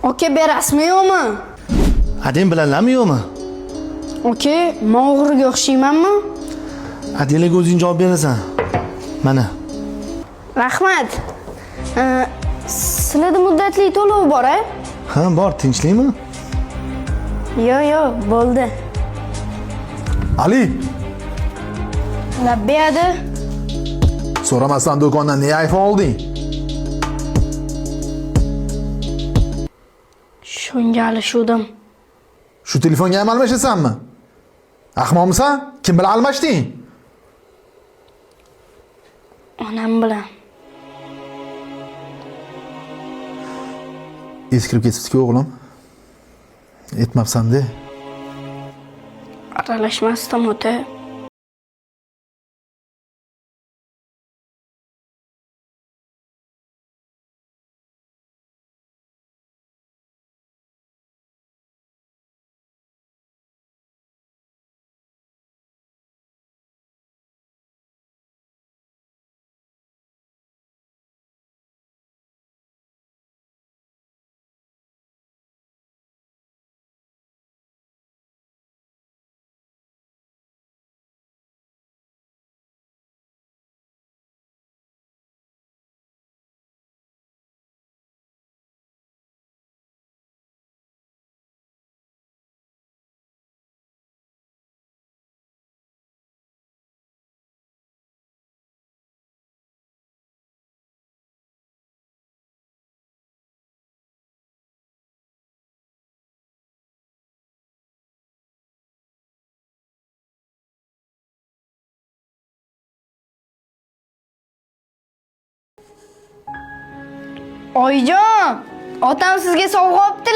Aka berasizmi yo'qmi? Adem bilanlarmi yo'qmi? Aka, men o'g'riga o'xshaymanmi? Adelaga o'zing javob berasan. Mana. Rahmat. Sizlarda muddatli to'lov bor-a? Ha, bor, tinchlikmi? Yo'q, bo'ldi. Ali, Labbiyadi. so'ramasdan do'kondan ne iPhone olding? Shunga alishuvdim. Shu telefonga ham almashasanmi? Ahmoqmisan? Kim bilan almashding? Onam bilan. Eskirib ketibdi-ku o'g'lim. Aytmabsan-da. Aralashmasdim ota. Oyijon, otam sizga sovg'a olibdi.